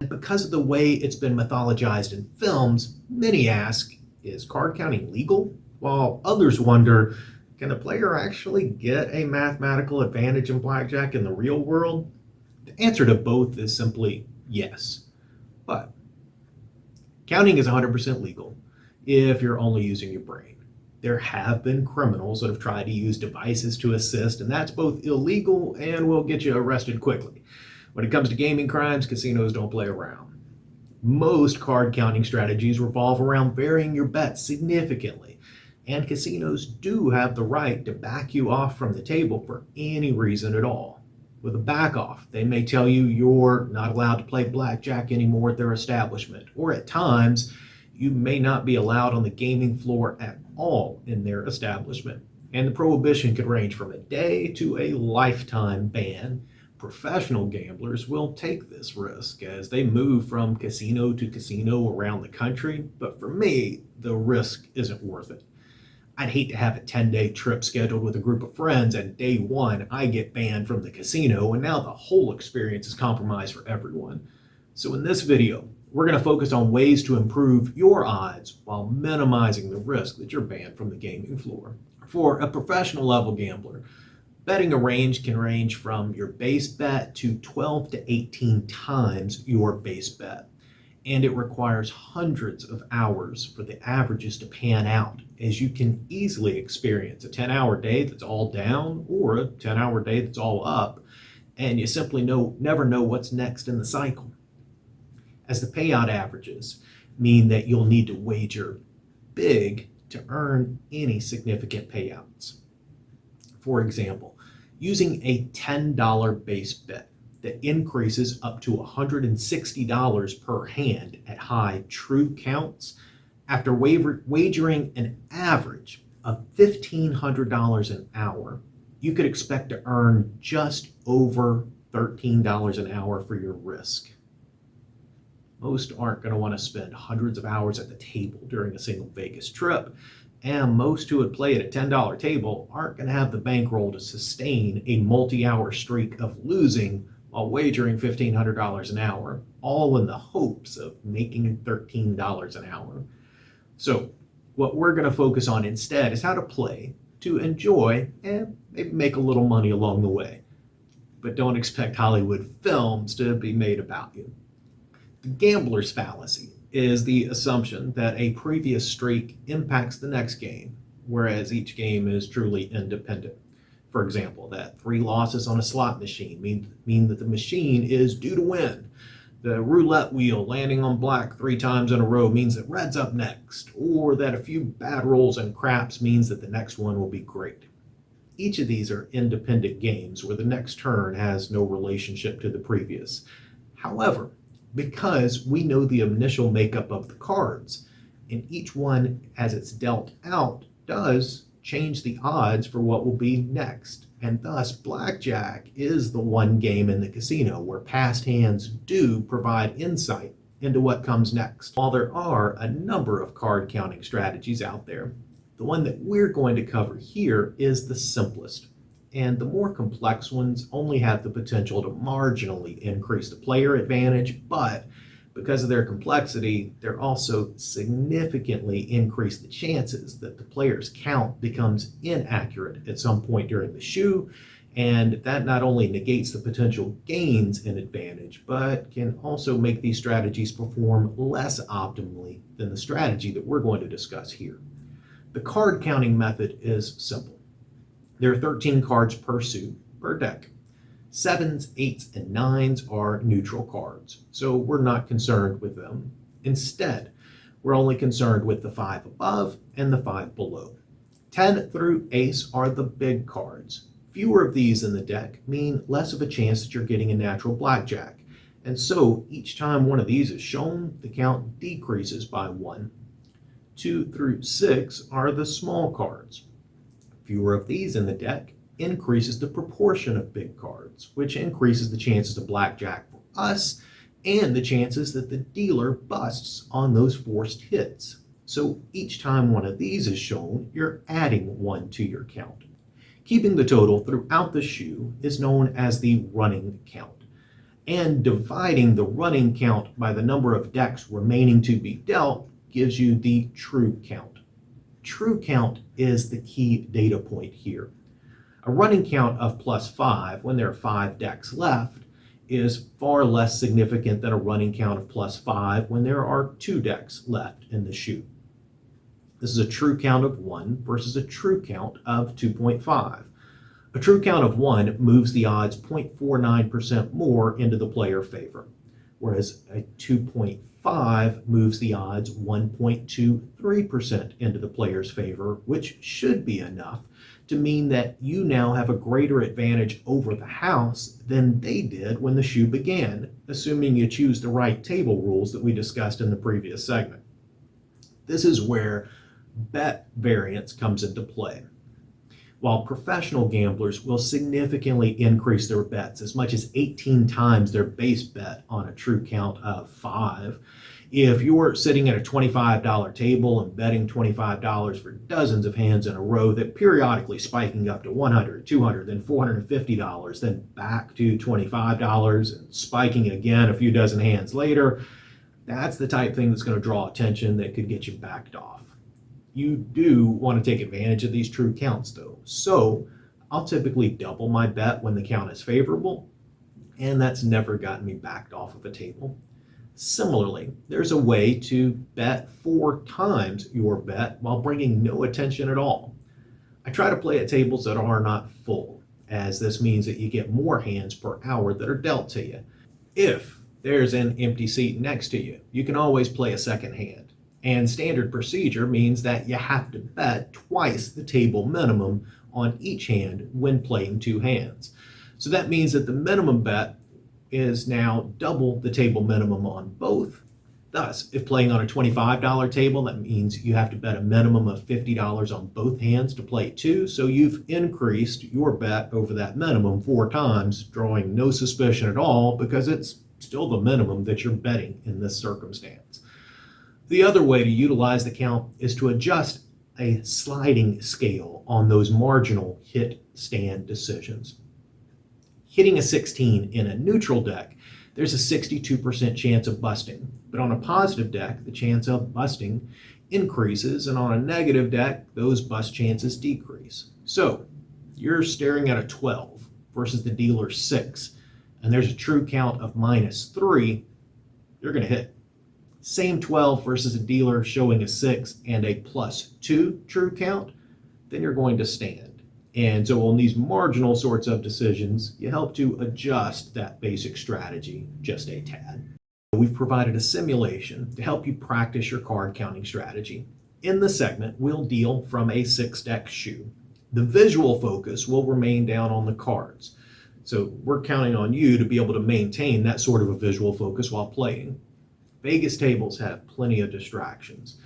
Because of the way it's been mythologized in films, many ask, is card counting legal? While others wonder, can a player actually get a mathematical advantage in blackjack in the real world? The answer to both is simply yes. But counting is 100% legal if you're only using your brain. There have been criminals that have tried to use devices to assist, and that's both illegal and will get you arrested quickly. When it comes to gaming crimes, casinos don't play around. Most card counting strategies revolve around varying your bets significantly, and casinos do have the right to back you off from the table for any reason at all. With a back off, they may tell you you're not allowed to play blackjack anymore at their establishment, or at times, you may not be allowed on the gaming floor at all in their establishment. And the prohibition could range from a day to a lifetime ban. Professional gamblers will take this risk as they move from casino to casino around the country, but for me, the risk isn't worth it. I'd hate to have a 10-day trip scheduled with a group of friends, and day one, I get banned from the casino, and now the whole experience is compromised for everyone. So in this video, we're going to focus on ways to improve your odds while minimizing the risk that you're banned from the gaming floor. For a professional level gambler, betting a range can range from your base bet to 12 to 18 times your base bet. And it requires hundreds of hours for the averages to pan out, as you can easily experience a 10-hour day that's all down or a 10-hour day that's all up, and you simply never know what's next in the cycle. As the payout averages mean that you'll need to wager big to earn any significant payouts. For example, using a $10 base bet that increases up to $160 per hand at high true counts, after wagering an average of $1,500 an hour, you could expect to earn just over $13 an hour for your risk. Most aren't going to want to spend hundreds of hours at the table during a single Vegas trip, and most who would play at a $10 table aren't going to have the bankroll to sustain a multi-hour streak of losing while wagering $1,500 an hour, all in the hopes of making $13 an hour. So what we're going to focus on instead is how to play to enjoy and maybe make a little money along the way. But don't expect Hollywood films to be made about you. The Gamblers Fallacy is the assumption that a previous streak impacts the next game, whereas each game is truly independent. For example, that 3 losses on a slot machine mean that the machine is due to win. The roulette wheel landing on black 3 times in a row means that red's up next, or that a few bad rolls and craps means that the next one will be great. Each of these are independent games where the next turn has no relationship to the previous. However, because we know the initial makeup of the cards, and each one as it's dealt out does change the odds for what will be next. And thus, blackjack is the one game in the casino where past hands do provide insight into what comes next. While there are a number of card counting strategies out there, the one that we're going to cover here is the simplest. And the more complex ones only have the potential to marginally increase the player advantage, but because of their complexity, they're also significantly increase the chances that the player's count becomes inaccurate at some point during the shoe, and that not only negates the potential gains in advantage, but can also make these strategies perform less optimally than the strategy that we're going to discuss here. The card counting method is simple. There are 13 cards per suit per deck. 7s, 8s, and 9s are neutral cards, so we're not concerned with them. Instead, we're only concerned with the 5 above and the 5 below. 10 through ace are the big cards. Fewer of these in the deck mean less of a chance that you're getting a natural blackjack, and so each time one of these is shown, the count decreases by 1. 2 through 6 are the small cards. Fewer of these in the deck increases the proportion of big cards, which increases the chances of blackjack for us and the chances that the dealer busts on those forced hits. So each time one of these is shown, you're adding 1 to your count. Keeping the total throughout the shoe is known as the running count. And dividing the running count by the number of decks remaining to be dealt gives you the true count. True count is the key data point here. A running count of +5 when there are 5 decks left is far less significant than a running count of +5 when there are 2 decks left in the chute. This is a true count of 1 versus a true count of 2.5. A true count of 1 moves the odds 0.49% more into the player favor, whereas a 2.5 moves the odds 1.23% into the player's favor, which should be enough to mean that you now have a greater advantage over the house than they did when the chute began, assuming you choose the right table rules that we discussed in the previous segment. This is where bet variance comes into play. While professional gamblers will significantly increase their bets as much as 18 times their base bet on a true count of 5, if you're sitting at a $25 table and betting $25 for dozens of hands in a row, that periodically spiking up to $100, $200, then $450, then back to $25 and spiking again a few dozen hands later, that's the type of thing that's going to draw attention that could get you backed off. You do want to take advantage of these true counts though. So I'll typically double my bet when the count is favorable, and that's never gotten me backed off of a table. Similarly, there's a way to bet 4 times your bet while bringing no attention at all. I try to play at tables that are not full, as this means that you get more hands per hour that are dealt to you. If there's an empty seat next to you, you can always play a second hand. And standard procedure means that you have to bet twice the table minimum on each hand when playing 2 hands. So that means that the minimum bet is now double the table minimum on both. Thus, if playing on a $25 table, that means you have to bet a minimum of $50 on both hands to play 2. So you've increased your bet over that minimum 4 times, drawing no suspicion at all because it's still the minimum that you're betting in this circumstance. The other way to utilize the count is to adjust a sliding scale on those marginal hit stand decisions. Hitting a 16 in a neutral deck, there's a 62% chance of busting, but on a positive deck, the chance of busting increases, and on a negative deck, those bust chances decrease. So you're staring at a 12 versus the dealer's 6, and there's a true count of -3, you're going to hit. Same 12 versus a dealer showing a 6 and a +2 true count, then you're going to stand. And so on these marginal sorts of decisions, you help to adjust that basic strategy just a tad. We've provided a simulation to help you practice your card counting strategy. In the segment, we'll deal from a 6-deck chute. The visual focus will remain down on the cards. So we're counting on you to be able to maintain that sort of a visual focus while playing. Vegas tables have plenty of distractions,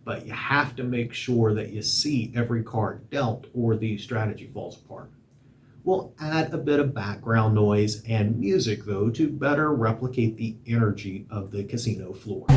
but you have to make sure that you see every card dealt or the strategy falls apart. We'll add a bit of background noise and music though to better replicate the energy of the casino floor.